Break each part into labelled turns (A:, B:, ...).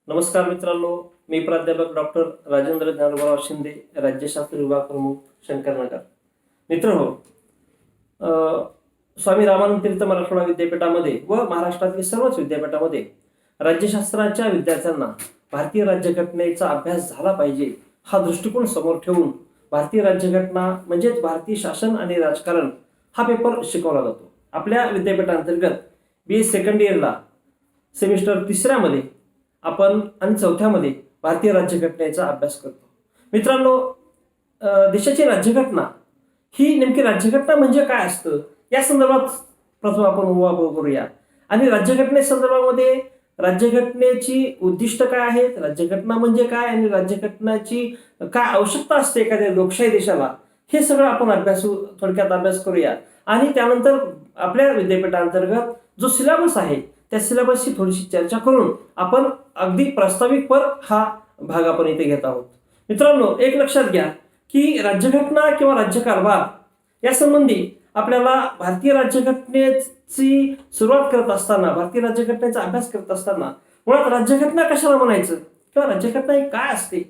A: नमस्कार मित्रांनो, मी प्राध्यापक डॉक्टर राजेंद्र ज्ञानोबा शिंदे, राज्यशास्त्र विभाग प्रमुख, शंकरनगर. मित्र हो, स्वामी रामानंद तीर्थ मराठवाडा विद्यापीठामध्ये व महाराष्ट्रातील सर्वच विद्यापीठामध्ये राज्यशास्त्राच्या विद्यार्थ्यांना भारतीय राज्यघटनेचा अभ्यास झाला पाहिजे हा दृष्टिकोन समोर ठेवून भारतीय राज्यघटना म्हणजेच भारतीय शासन आणि राजकारण हा पेपर शिकवला जातो. आपल्या विद्यापीठांतर्गत BA सेकंड इयरला सेमिस्टर 3मध्ये आपण आणि 4थ्यामध्ये भारतीय राज्यघटनेचा अभ्यास करतो. मित्रांनो, देशाची राज्यघटना ही नेमकी राज्यघटना म्हणजे काय असतं या संदर्भात प्रथम आपण उहापोह करूया. आणि राज्यघटनेसंदर्भामध्ये राज्यघटनेची उद्दिष्ट काय आहेत, राज्यघटना म्हणजे काय आणि राज्यघटनाची काय आवश्यकता असते एखाद्या लोकशाही देशाला, हे सगळं आपण थोडक्यात अभ्यास करूया. आणि त्यानंतर आपल्या विद्यापीठांतर्गत जो सिलेबस आहे त्या सिलेबसची थोडीशी चर्चा करून आपण अगदी प्रास्ताविकपर हा भाग आपण इथे घेत आहोत. मित्रांनो, एक लक्षात घ्या की राज्यघटना किंवा राज्यकारभार या संबंधी आपल्याला भारतीय राज्यघटनेची सुरुवात करत असताना, भारतीय राज्यघटनेचा अभ्यास करत असताना मुळात राज्यघटना कशाला म्हणायचं किंवा राज्यघटना ही काय असते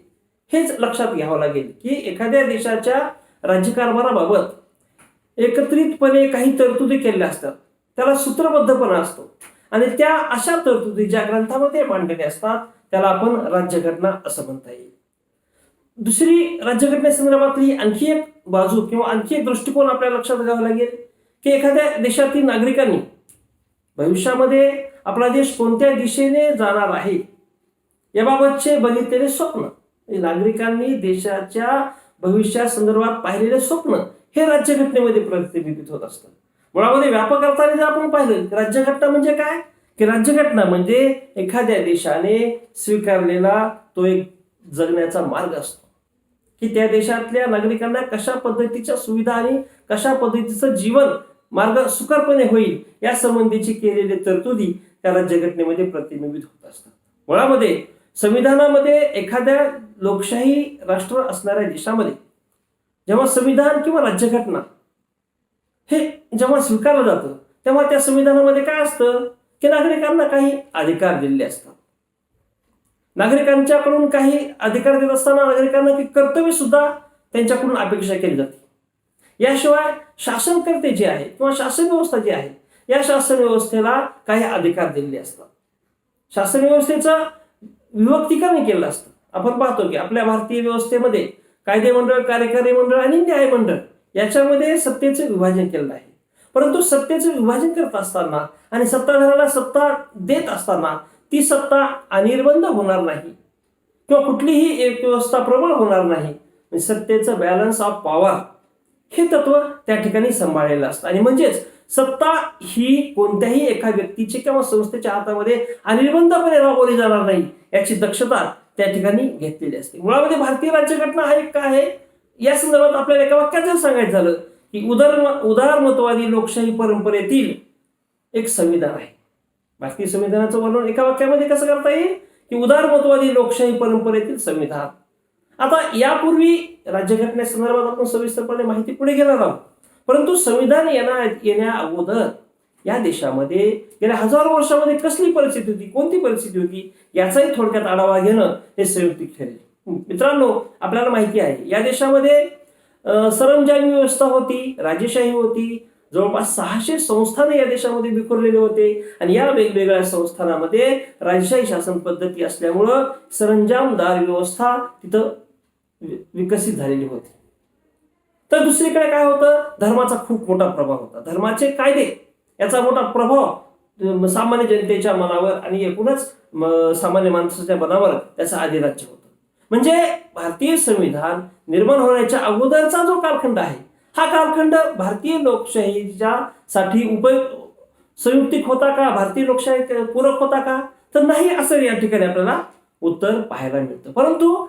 A: हेच लक्षात घ्यावं लागेल. की एखाद्या देशाच्या राज्यकारभाराबाबत एकत्रितपणे काही तरतुदी केलेल्या असतात, त्याला सूत्रबद्धपणा असतो आणि त्या अशा तरतुदी ज्या ग्रंथामध्ये मांडलेल्या असतात त्याला आपण राज्यघटना असं म्हणता येईल. दुसरी राज्यघटनेसंदर्भातली आणखी एक बाजू किंवा आणखी एक दृष्टिकोन आपल्याला लक्षात घ्यावा लागेल की एखाद्या देशातील नागरिकांनी भविष्यामध्ये आपला देश कोणत्या दिशेने जाणार आहे याबाबतचे बघितलेले स्वप्न, नागरिकांनी देशाच्या भविष्यासंदर्भात पाहिलेले स्वप्न हे राज्यघटनेमध्ये प्रतिबिंबित होत असतं. मुळामध्ये व्यापक अर्थाने जर आपण पाहिलं राज्यघटना म्हणजे काय, की राज्यघटना म्हणजे एखाद्या देशाने स्वीकारलेला तो एक जगण्याचा मार्ग असतो की त्या देशातल्या नागरिकांना कशा पद्धतीच्या सुविधा आणि कशा पद्धतीचं जीवन मार्ग सुखरपणे होईल या संबंधीची केलेली तरतुदी त्या राज्यघटनेमध्ये प्रतिबिंबित होत असतात. मुळामध्ये संविधानामध्ये एखाद्या लोकशाही राष्ट्र असणाऱ्या देशामध्ये जेव्हा संविधान किंवा राज्यघटना हे जेव्हा स्वीकारलं जातं तेव्हा त्या संविधानामध्ये काय असतं की नागरिकांना काही अधिकार दिलेले असतात. नागरिकांच्याकडून काही अधिकार देत असताना नागरिकांना काही कर्तव्य सुद्धा त्यांच्याकडून अपेक्षा केली जाते. याशिवाय शासनकर्ते जे आहे किंवा शासन व्यवस्था जी आहे या शासन व्यवस्थेला काही अधिकार दिलेले असतात. शासन व्यवस्थेचं विभक्तीकरण केलेलं असतं. आपण पाहतो की आपल्या भारतीय व्यवस्थेमध्ये कायदे मंडळ, कार्यकारी मंडळ आणि न्याय मंडळ याच्यामध्ये सत्तेचं विभाजन केलेलं आहे. परंतु सत्तेचं विभाजन करत असताना आणि सत्ताधाऱ्याला सत्ता देत असताना ती सत्ता अनिर्बंध होणार नाही किंवा कुठलीही एक व्यवस्था प्रबळ होणार नाही. सत्तेचं बॅलन्स ऑफ पॉवर हे तत्व त्या ठिकाणी सांभाळलेलं असतं. आणि म्हणजेच सत्ता ही कोणत्याही एका व्यक्तीचे किंवा संस्थेच्या हातामध्ये अनिर्बंधपणे राबवली जाणार नाही याची दक्षता त्या ठिकाणी घेतलेली असते. मुळामध्ये भारतीय राज्यघटना हा एक काय आहे या संदर्भात आपल्याला एका वाक्यात जर सांगायचं झालं की उदारमतवादी लोकशाही परंपरेतील एक संविधान आहे. भारतीय संविधानाचं वर्णन एका वाक्यामध्ये कसं करता येईल की उदारमतवादी लोकशाही परंपरेतील संविधान. आता यापूर्वी राज्यघटनेसंदर्भात आपण सविस्तरपणे माहिती पुढे घेणार आहोत. परंतु संविधान येण्या अगोदर या देशामध्ये गेल्या हजारो वर्षामध्ये कसली परिस्थिती होती, कोणती परिस्थिती होती याचाही थोडक्यात आढावा घेणं हे संयुक्तिक ठरेल. मित्रांनो, आपल्याला माहिती आहे या देशामध्ये सरंजामी व्यवस्था होती, राजेशाही होती. जवळपास 600 संस्थाने या देशामध्ये विखुरलेले होते आणि या वेगवेगळ्या संस्थानामध्ये राजेशाही शासन पद्धती असल्यामुळं सरंजामदार व्यवस्था तिथं विकसित झालेली होती. तर दुसरीकडे काय होतं, धर्माचा खूप मोठा प्रभाव होता. धर्माचे कायदे याचा मोठा प्रभाव सामान्य जनतेच्या मनावर आणि एकूणच सामान्य माणसाच्या मनावर त्याचा अधिराज्य होतं. म्हणजे भारतीय संविधान निर्माण होण्याच्या अगोदरचा जो कालखंड आहे हा कालखंड भारतीय लोकशाहीच्या साठी संयुक्तिक होता का, भारतीय लोकशाही पूरक होता का, तर नाही असं या ठिकाणी आपल्याला उत्तर पाहायला मिळतं. परंतु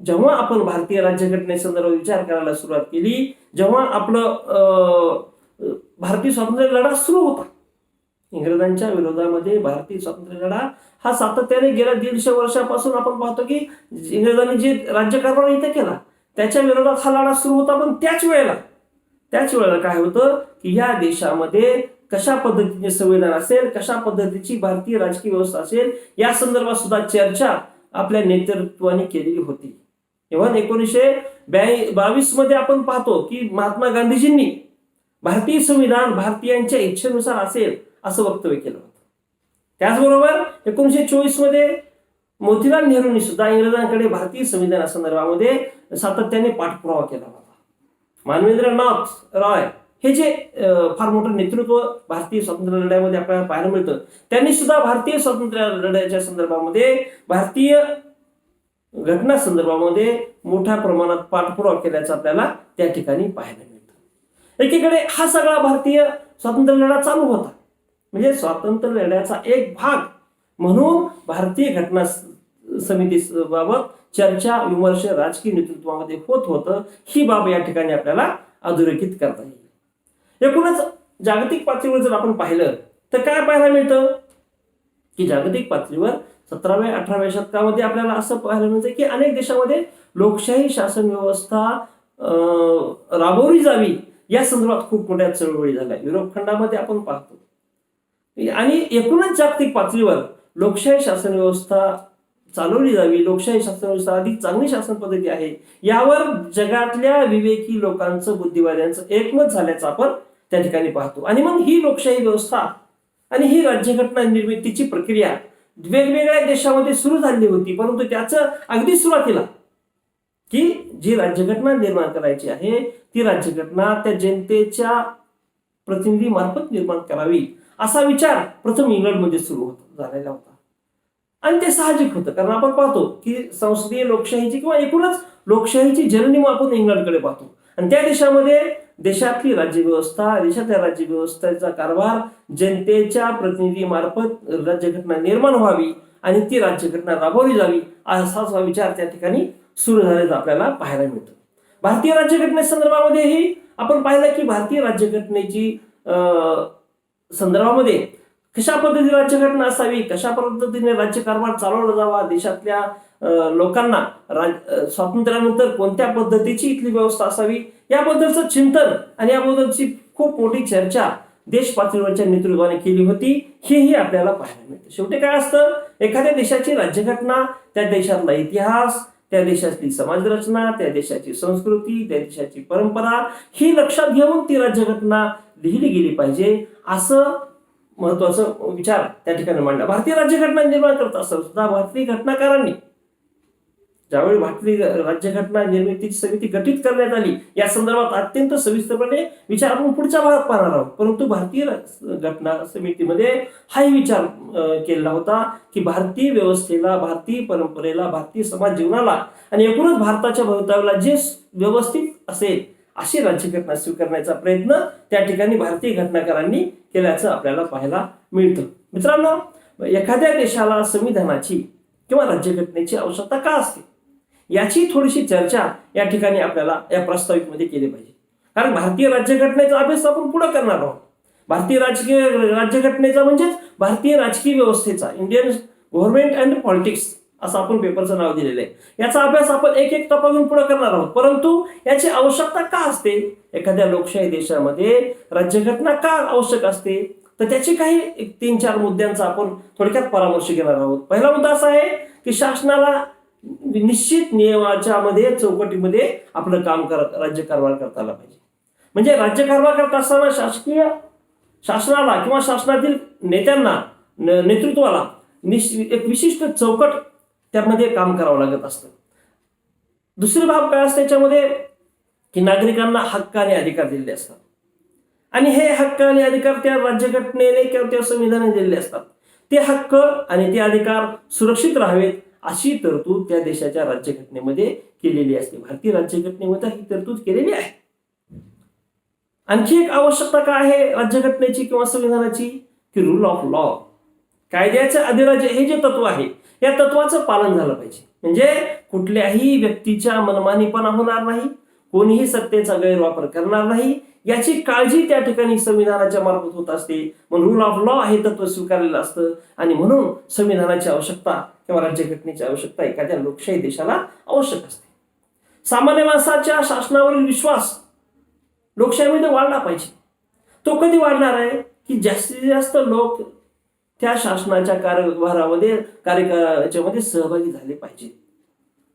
A: जेव्हा आपण भारतीय राज्यघटनेसंदर्भात विचार करायला सुरुवात केली, जेव्हा आपलं भारतीय स्वातंत्र्य लढा सुरू होता, इंग्रजांच्या विरोधामध्ये भारतीय स्वातंत्र्य लढा हा सातत्याने गेल्या 150 वर्षापासून आपण पाहतो की इंग्रजांनी जे राज्यकारभार इथे केला त्याच्या विरोधात हा लढा सुरू होता. पण त्याच वेळेला काय होतं की या देशामध्ये कशा पद्धतीचे संविधान असेल, कशा पद्धतीची भारतीय राजकीय व्यवस्था असेल, या संदर्भात सुद्धा चर्चा आपल्या नेतृत्वाने केलेली होती. इव्हन 1922 मध्ये आपण पाहतो की महात्मा गांधीजींनी भारतीय संविधान भारतीयांच्या इच्छेनुसार असेल असं वक्तव्य केलं होतं. त्याचबरोबर 1924 मध्ये मोतीलाल नेहरूंनी सुद्धा इंग्रजांकडे भारतीय संविधानासंदर्भामध्ये सातत्याने पाठपुरावा केला होता. मानवेंद्रनाथ रॉय हे जे फार मोठं नेतृत्व भारतीय स्वातंत्र्य लढ्यामध्ये आपल्याला पाहायला मिळतं, त्यांनी सुद्धा भारतीय स्वातंत्र्य लढ्याच्या संदर्भामध्ये भारतीय घटना संदर्भामध्ये मोठ्या प्रमाणात पाठपुरावा केल्याचं आपल्याला त्या ठिकाणी पाहायला मिळतं. एकीकडे हा सगळा भारतीय स्वातंत्र्य लढा चालू होता, म्हणजे स्वातंत्र्य लढ्याचा एक भाग म्हणून भारतीय घटना समितीबाबत चर्चा विमर्श राजकीय नेतृत्वामध्ये होत होतं. ही बाब या ठिकाणी आपल्याला अधोरेखित करता येईल. एकूणच जागतिक पातळीवर जर आपण पाहिलं तर काय पाहायला मिळतं की जागतिक पातळीवर 17व्या 18व्या शतकामध्ये आपल्याला असं पाहायला मिळतं की अनेक देशामध्ये लोकशाही शासन व्यवस्था राबवली जावी या संदर्भात खूप मोठ्या चळवळी झाल्या. युरोप खंडामध्ये आपण पाहतो आणि एकूणच जागतिक पातळीवर लोकशाही शासन व्यवस्था चालवली जावी, लोकशाही शासन व्यवस्था अधिक चांगली शासन पद्धती आहे यावर जगातल्या विवेकी लोकांचं बुद्धिवाद्यांचं एकमत झाल्याचं आपण त्या ठिकाणी पाहतो. आणि मग ही लोकशाही व्यवस्था आणि ही राज्यघटना निर्मितीची प्रक्रिया वेगवेगळ्या देशामध्ये सुरू झाली होती, परंतु त्याचं अगदी सुरुवातीला की जी राज्यघटना निर्माण करायची आहे ती राज्यघटना त्या जनतेच्या प्रतिनिधी मार्फत निर्माण करावी असा विचार प्रथम इंग्लंडमध्ये सुरू झालेला होता. आणि ते साहजिक होतं, कारण आपण पाहतो की संसदीय लोकशाहीची किंवा एकूणच लोकशाहीची जननी आपण इंग्लंडकडे पाहतो. आणि त्या देशामध्ये देशातली राज्यव्यवस्था, देशातल्या राज्यव्यवस्थेचा कारभार जनतेच्या प्रतिनिधी मार्फत राज्यघटना निर्माण व्हावी आणि ती राज्यघटना राबवली जावी असा विचार त्या ठिकाणी सुरू झाल्याचं आपल्याला पाहायला मिळतं. भारतीय राज्यघटनेसंदर्भामध्येही आपण पाहिलं की भारतीय राज्यघटनेची संदर्भामध्ये कशा पद्धतीने राज्यघटना असावी, कशा पद्धतीने राज्यकारभार चालवला जावा, देशातल्या लोकांना स्वातंत्र्यानंतर कोणत्या पद्धतीची इथली व्यवस्था असावी याबद्दलचं चिंतन आणि याबद्दलची खूप मोठी चर्चा देश पातळीवरच्या नेतृत्वाने केली होती, हेही आपल्याला पाहायला मिळतं. शेवटी काय असतं, एखाद्या देशाची राज्यघटना त्या देशातला इतिहास, त्या देशातली समाज रचना, त्या देशाची संस्कृती, त्या देशाची परंपरा ही लक्षात घेऊन ती राज्यघटना लिहिली गेली पाहिजे असं महत्वाचं विचार त्या ठिकाणी मांडला. भारतीय राज्यघटना निर्माण करत असताना सुद्धा भारतीय घटनाकारांनी ज्यावेळी भारतीय राज्यघटना निर्मितीची समिती गठीत करण्यात आली या संदर्भात अत्यंत सविस्तरपणे विचार आपण पुढच्या भागात पाहणार आहोत. परंतु भारतीय घटना समितीमध्ये हाही विचार केलेला होता की भारतीय व्यवस्थेला, भारतीय परंपरेला, भारतीय समाज जीवनाला आणि एकूणच भारताच्या भवितव्याला जे व्यवस्थित असेल अशी राज्यघटना स्वीकारण्याचा प्रयत्न त्या ठिकाणी भारतीय घटनाकारांनी केल्याचं आपल्याला पाहायला मिळतं. मित्रांनो, एखाद्या देशाला संविधानाची किंवा राज्यघटनेची आवश्यकता का असते याची थोडीशी चर्चा या ठिकाणी आपल्याला या प्रास्ताविकमध्ये केली पाहिजे. कारण भारतीय राज्यघटनेचा अभ्यास आपण पुढे करणार आहोत. भारतीय राज्यघटनेचा म्हणजेच भारतीय राजकीय व्यवस्थेचा, इंडियन गव्हर्नमेंट अँड पॉलिटिक्स असं आपण पेपरचं नाव दिलेलं आहे. याचा अभ्यास आपण एक एक टप्पा पुढे करणार आहोत. परंतु याची आवश्यकता का असते, एखाद्या लोकशाही देशामध्ये राज्यघटना का आवश्यक असते, तर त्याचे काही 3-4 मुद्द्यांचा आपण थोडक्यात परामर्श घेणार आहोत. पहिला मुद्दा असा आहे की शासनाला निश्चित नियमाच्या मध्ये चौकटीमध्ये आपलं काम राज्यकारभार करता आला पाहिजे. म्हणजे राज्यकारभार करत असताना शासनाला किंवा शासनातील नेत्यांना, नेतृत्वाला एक विशिष्ट चौकट त्यामध्ये काम करावं लागत असतं. दुसरी बाब काय असते त्याच्यामध्ये की नागरिकांना हक्क आणि अधिकार दिलेले असतात आणि हे हक्क आणि अधिकार त्या राज्यघटनेने किंवा त्या संविधानाने दिलेले असतात. ते हक्क आणि ते अधिकार सुरक्षित राहावेत अशी तरतूद त्या देशाच्या राज्यघटनेमध्ये केलेली असते. भारतीय राज्यघटनेमध्ये ही तरतूद केलेली आहे. आणखी एक आवश्यकता काय आहे राज्यघटनेची किंवा संविधानाची, की रूल ऑफ लॉ, कायद्याचे अधिराज्य हे जे तत्व आहे या तत्वाचं पालन झालं पाहिजे. म्हणजे कुठल्याही व्यक्तीच्या मनमानीपणा होणार नाही, कोणीही सत्तेचा गैरवापर करणार नाही याची काळजी त्या ठिकाणी संविधानाच्या मार्फत होत असते. म्हणून रूल ऑफ लॉ हे तत्व स्वीकारलेलं असतं आणि म्हणून संविधानाची आवश्यकता किंवा राज्यघटनेची आवश्यकता एखाद्या लोकशाही देशाला आवश्यक असते. सामान्य माणसाच्या शासनावरील विश्वास लोकशाहीमध्ये वाढला पाहिजे. तो कधी वाढणार आहे, की जास्तीत जास्त लोक त्या शासनाच्या कारभारामध्ये याच्यामध्ये सहभागी झाले पाहिजे.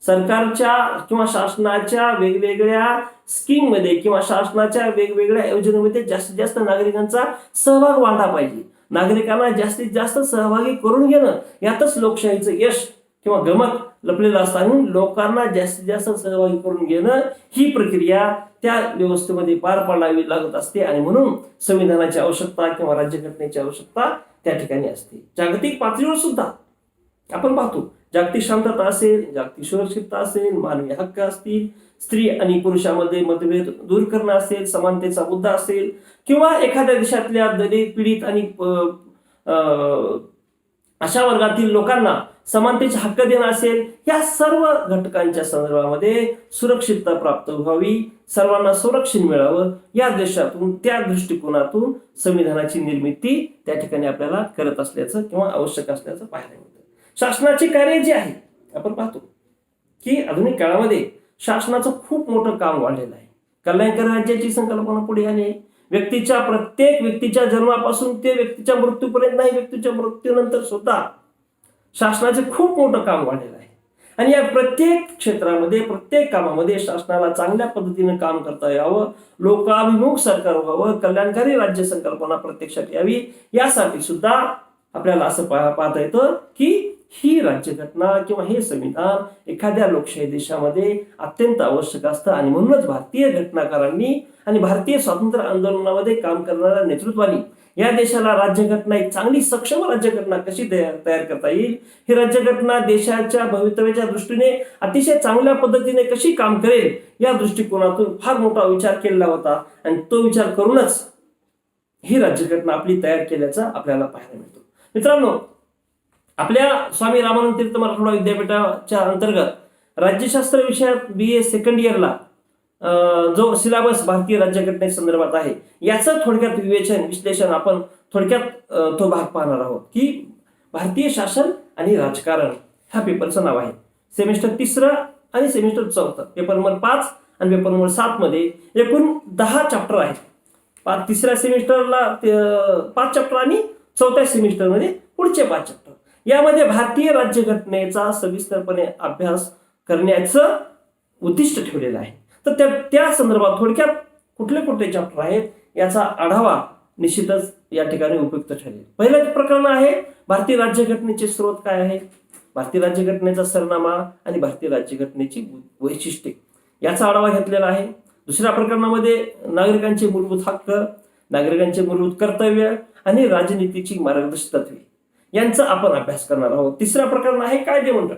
A: सरकारच्या किंवा शासनाच्या वेगवेगळ्या स्कीममध्ये किंवा शासनाच्या वेगवेगळ्या योजनेमध्ये जास्तीत जास्त नागरिकांचा सहभाग वाढला पाहिजे. नागरिकांना जास्तीत जास्त सहभागी करून घेणं यातच लोकशाहीचं यश किंवा गमक लपलेलं असतं. आणि लोकांना जास्तीत जास्त सहभागी करून घेणं ही प्रक्रिया त्या व्यवस्थेमध्ये पार पाडावी लागत असते. आणि म्हणून संविधानाची आवश्यकता किंवा राज्यघटनेची आवश्यकता त्या ठिकाणी असते. जागतिक पातळीवर सुद्धा आपण पाहतो, जागतिक शांतता असेल, जागतिक सुरक्षितता असेल, मानवी हक्क असतील, स्त्री आणि पुरुषामध्ये मतभेद दूर करणं असेल, समानतेचा मुद्दा असेल, किंवा एखाद्या देशातल्या दलित, पीडित आणि अशा वर्गातील लोकांना समानतेचे हक्क देणं असेल, या सर्व घटकांच्या संदर्भामध्ये सुरक्षितता प्राप्त व्हावी, सर्वांना संरक्षण मिळावं, या देशातून त्या दृष्टिकोनातून संविधानाची निर्मिती त्या ठिकाणी आपल्याला करत असल्याचं किंवा आवश्यक असल्याचं पाहायला मिळतं. शासनाचे कार्य जे आहे आपण पाहतो की आधुनिक काळामध्ये शासनाचं खूप मोठं काम वाढलेलं आहे. कल्याणकारी राज्याची संकल्पना पुढे आली आहे. प्रत्येक व्यक्तीच्या जन्मापासून ते व्यक्तीच्या मृत्यूपर्यंत, नाही व्यक्तीच्या मृत्यूनंतर सुद्धा शासनाचे खूप मोठं काम वाढलेलं आहे. आणि या प्रत्येक क्षेत्रामध्ये, प्रत्येक कामामध्ये शासनाला चांगल्या पद्धतीने काम करता यावं, लोकाभिमुख सरकार व्हावं, कल्याणकारी राज्य संकल्पना प्रत्यक्षात यावी, यासाठी सुद्धा आपल्याला असं पाहता येतं की ही राज्यघटना किंवा हे संविधान एखाद्या लोकशाही देशामध्ये अत्यंत आवश्यक असतं. आणि म्हणूनच भारतीय घटनाकारांनी आणि भारतीय स्वातंत्र्य आंदोलनामध्ये काम करणाऱ्या नेतृत्वानी या देशाला राज्यघटना, एक चांगली सक्षम राज्यघटना कशी तयार करता येईल, ही राज्यघटना देशाच्या भवितव्याच्या दृष्टीने अतिशय चांगल्या पद्धतीने कशी काम करेल, या दृष्टिकोनातून फार मोठा विचार केलेला होता. आणि तो विचार करूनच ही राज्यघटना आपली तयार केल्याचं आपल्याला पाहायला मिळतो. मित्रांनो, आपल्या स्वामी रामानंद तीर्थ मराठवाडा विद्यापीठाच्या अंतर्गत राज्यशास्त्र विषयात BA सेकंड इयरला जो सिलेबस भारतीय राज्यघटने संदर्भात आहे, याचं थोडक्यात विश्लेषण आपण थोडक्यात तो भाग पाहणार आहोत की भारतीय शासन आणि राजकारण ह्या पेपरचं नाव आहे. सेमिस्टर 3 आणि सेमिस्टर 4, पेपर नंबर 5 आणि पेपर नंबर 7 मध्ये एकूण 10 चॅप्टर आहेत. 3ऱ्या सेमिस्टरला 5 चॅप्टर आणि 4थ्या सेमिस्टरमध्ये पुढचे 5 चॅप्टर. यामध्ये भारतीय राज्यघटनेचा सविस्तरपणे अभ्यास करण्याचं उद्दिष्ट ठेवलेलं आहे. तर त्या संदर्भात थोडक्यात कुठले कुठले चॅप्टर आहेत याचा आढावा निश्चितच या ठिकाणी उपयुक्त ठरेल. पहिलं प्रकरण आहे भारतीय राज्यघटनेचे स्रोत काय आहे, भारतीय राज्यघटनेचा सरनामा आणि भारतीय राज्यघटनेची वैशिष्ट्ये याचा आढावा घेतलेला आहे. दुसऱ्या प्रकरणामध्ये नागरिकांचे मूलभूत हक्क, नागरिकांचे मूलभूत कर्तव्य आणि राजनीतीची मार्गदर्शक तत्वे यांचा आपण अभ्यास करणार आहोत. तिसरा प्रकरण आहे कायदे मंडळ,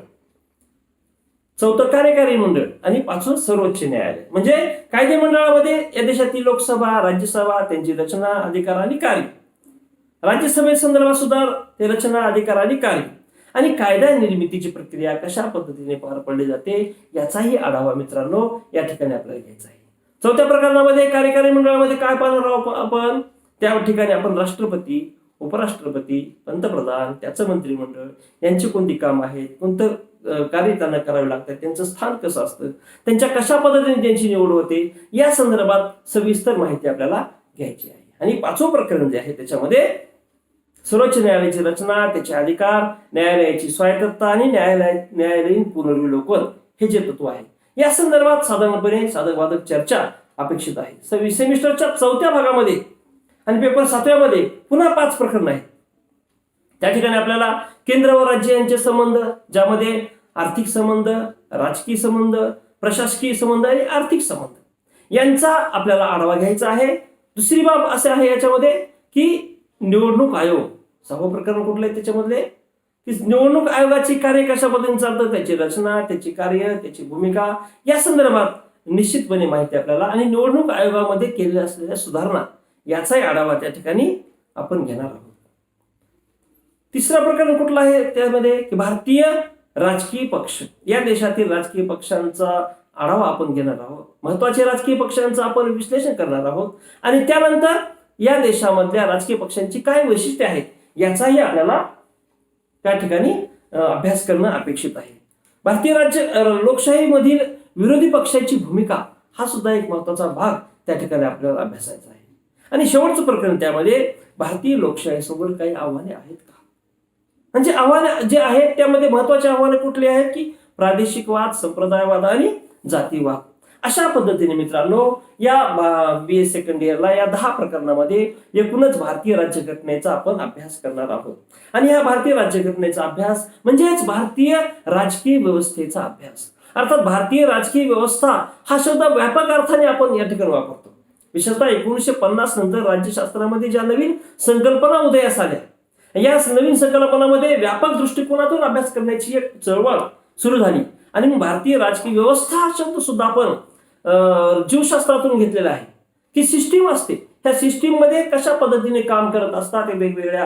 A: 4थं कार्यकारी मंडळ आणि 5वं सर्वोच्च न्यायालय. म्हणजे कायदे मंडळामध्ये या देशातील लोकसभा, राज्यसभा, त्यांची रचना, अधिकार आणि कार्य, राज्यसभेसंदर्भात सुद्धा ते रचना, अधिकार आणि कार्य, आणि कायदा निर्मितीची प्रक्रिया कशा पद्धतीने पार पडली जाते याचाही आढावा मित्रांनो या ठिकाणी आपल्याला घ्यायचा आहे. 4थ्या प्रकरणामध्ये कार्यकारी मंडळामध्ये काय पाहणार आहोत आपण, त्या ठिकाणी आपण राष्ट्रपती, उपराष्ट्रपती, पंतप्रधान, त्याचं मंत्रिमंडळ यांची कोणती कामं आहेत, कोणतं कार्य त्यांना करावे लागतात, त्यांचं स्थान कसं असतं, त्यांच्या कशा पद्धतीने त्यांची निवड होते, या संदर्भात सविस्तर माहिती आपल्याला घ्यायची आहे. आणि 5वं प्रकरण जे आहे त्याच्यामध्ये सर्वोच्च न्यायालयाची रचना, त्याचे अधिकार, न्यायालयाची स्वायत्तता आणि न्यायालयीन पुनर्विलोकन हे जे तत्व आहे, या संदर्भात साधारणपणे साधकबाधक चर्चा अपेक्षित आहे. सेमिस्टरच्या 4थ्या भागामध्ये आणि पेपर 7व्यामध्ये पुन्हा 5 प्रकरण आहेत. त्या ठिकाणी आपल्याला केंद्र व राज्य यांचे संबंध, ज्यामध्ये आर्थिक संबंध, राजकीय संबंध, प्रशासकीय संबंध आणि आर्थिक संबंध यांचा आपल्याला आढावा घ्यायचा आहे. दुसरी बाब असे आहे याच्यामध्ये की निवडणूक आयोग, 6वं प्रकरण कुठलं आहे त्याच्यामधले की निवडणूक आयोगाची कार्य कशा पद्धतीने चालतं, त्याची रचना, त्याची कार्य, त्याची भूमिका या संदर्भात निश्चितपणे माहिती आपल्याला, आणि निवडणूक आयोगामध्ये केलेल्या असलेल्या सुधारणा याचाही आढावा त्या ठिकाणी आपण घेणार आहोत. तिसरं प्रकरण कुठलं आहे त्यामध्ये की भारतीय राजकीय पक्ष, या देशातील राजकीय पक्षांचा आढावा आपण घेणार आहोत. महत्वाचे राजकीय पक्षांचं आपण विश्लेषण करणार आहोत आणि त्यानंतर या देशामधल्या राजकीय पक्षांची काय वैशिष्ट्ये आहेत याचाही आपल्याला त्या ठिकाणी अभ्यास करणं अपेक्षित आहे. भारतीय लोकशाहीमधील विरोधी पक्षाची भूमिका हा सुद्धा एक महत्वाचा भाग त्या ठिकाणी आपल्याला अभ्यासायचा आहे. आणि शेवटचं प्रकरण त्यामध्ये भारतीय लोकशाहीसमोर काही आव्हाने आहेत का? म्हणजे आव्हाने जे आहेत त्यामध्ये महत्वाचे आव्हाने कुठले आहेत की प्रादेशिकवाद, संप्रदायवाद आणि जातीवाद. अशा पद्धतीने मित्रांनो या BA सेकंड इयरला या 10 प्रकरणामध्ये एकूणच भारतीय राज्यघटनेचा आपण अभ्यास करणार आहोत. आणि या भारतीय राज्यघटनेचा अभ्यास म्हणजेच भारतीय राजकीय व्यवस्थेचा अभ्यास. अर्थात भारतीय राजकीय व्यवस्था हा शब्द व्यापक अर्थाने आपण या ठिकाणी वापरतो. विशेषतः 1950 नंतर राज्यशास्त्रामध्ये ज्या नवीन संकल्पना उदयास आल्या, या नवीन संकल्पनामध्ये व्यापक दृष्टिकोनातून अभ्यास करण्याची एक चळवळ सुरू झाली. आणि मग भारतीय राजकीय व्यवस्था हा शब्द सुद्धा आपण जीवशास्त्रातून घेतलेला आहे की सिस्टीम असते, त्या सिस्टीम मध्ये कशा पद्धतीने काम करत असतात वेगवेगळ्या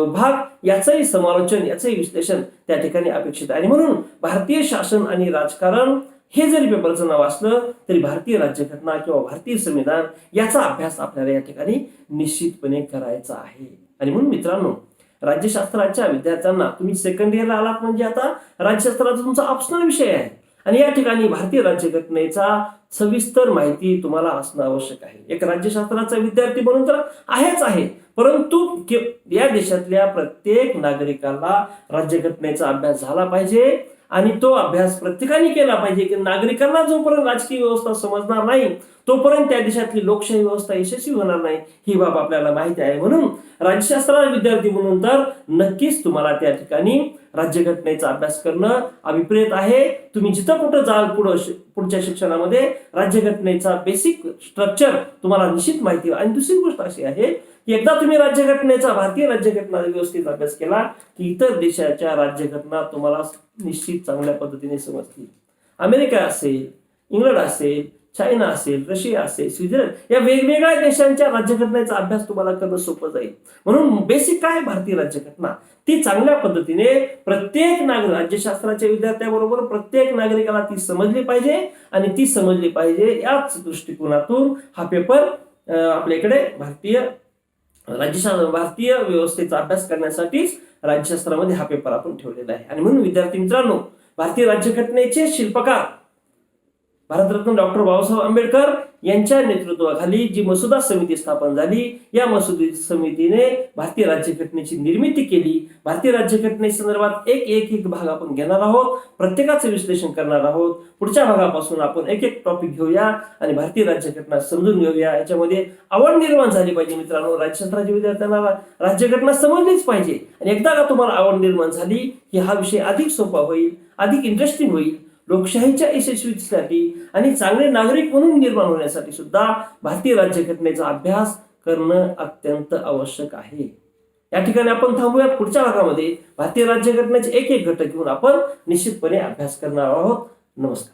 A: भाग, याचंही समालोचन, याचंही विश्लेषण त्या ठिकाणी अपेक्षित आहे. आणि म्हणून भारतीय शासन आणि राजकारण हे जरी पेपरचं नाव असलं तरी भारतीय राज्यघटना किंवा भारतीय संविधान याचा अभ्यास आपल्याला या ठिकाणी निश्चितपणे करायचा आहे. आणि म्हणून मित्रांनो राज्यशास्त्राच्या विद्यार्थ्यांना तुम्ही सेकंड इयरला आलात म्हणजे आता राज्यशास्त्राचा तुमचा ऑप्शनल विषय आहे आणि या ठिकाणी भारतीय राज्यघटनेचा सविस्तर माहिती तुम्हाला असणं आवश्यक आहे. एक राज्यशास्त्राचा विद्यार्थी म्हणून तर आहेच आहे, परंतु या देशातल्या प्रत्येक नागरिकाला राज्यघटनेचा अभ्यास झाला पाहिजे आणि तो अभ्यास प्रत्येकाने केला पाहिजे की नागरिकांना जोपर्यंत राजकीय व्यवस्था समजणार नाही तोपर्यंत त्या देशातली लोकशाही व्यवस्था यशस्वी होणार नाही, ही बाब आपल्याला माहिती आहे. म्हणून राज्यशास्त्राचा विद्यार्थी म्हणून तर नक्कीच तुम्हाला त्या ठिकाणी राज्यघटनेचा अभ्यास करणं अभिप्रेत आहे. तुम्ही जिथं कुठं जाल पुढच्या शिक्षणामध्ये राज्यघटनेचा बेसिक स्ट्रक्चर तुम्हाला निश्चित माहिती. आणि दुसरी गोष्ट अशी आहे की एकदा तुम्ही राज्यघटनेचा, भारतीय राज्यघटना व्यवस्थेचा अभ्यास केला की इतर देशाच्या राज्यघटना तुम्हाला निश्चित चांगल्या पद्धतीने समजतील. अमेरिका असेल, इंग्लंड असेल, चायना असेल, रशिया असेल, स्वित्झर्लंड या वेगवेगळ्या देशांच्या राज्यघटनेचा अभ्यास तुम्हाला करणं सोपं जाईल. म्हणून बेसिक काय भारतीय राज्यघटना ती चांगल्या पद्धतीने प्रत्येक नागरिक, राज्यशास्त्राच्या विद्यार्थ्याबरोबर प्रत्येक नागरिकाला ती समजली पाहिजे आणि ती समजली पाहिजे. याच दृष्टिकोनातून हा पेपर आपल्याकडे भारतीय व्यवस्थेचा अभ्यास करण्यासाठीच राज्यशास्त्रामध्ये हा पेपर आपण ठेवलेला आहे. आणि म्हणून विद्यार्थी मित्रांनो भारतीय राज्यघटनेचे शिल्पकार भारतरत्न डॉक्टर बाबासाहेब आंबेडकर यांच्या नेतृत्वाखाली जी मसुदा समिती स्थापन झाली, या मसुदा समितीने भारतीय राज्यघटनेची निर्मिती केली. भारतीय राज्यघटनेसंदर्भात एक भाग आपण घेणार आहोत, प्रत्येकाचं विश्लेषण करणार आहोत. पुढच्या भागापासून आपण एक टॉपिक घेऊया आणि भारतीय राज्यघटना समजून घेऊया. याच्यामध्ये आवड निर्माण झाली पाहिजे मित्रांनो. राज्यशास्त्राच्या विद्यार्थ्यांना राज्यघटना समजलीच पाहिजे आणि एकदा का तुम्हाला आवड निर्माण झाली की हा विषय अधिक सोपा होईल, अधिक इंटरेस्टिंग होईल. लोकशाहीच्या यशस्वीसाठी आणि चांगले नागरिक म्हणून निर्माण होण्यासाठी सुद्धा भारतीय राज्यघटनेचा अभ्यास करणं अत्यंत आवश्यक आहे. या ठिकाणी आपण थांबूयात. पुढच्या भागामध्ये भारतीय राज्यघटनेचे एक घटक घेऊन आपण निश्चितपणे अभ्यास करणार आहोत. नमस्कार.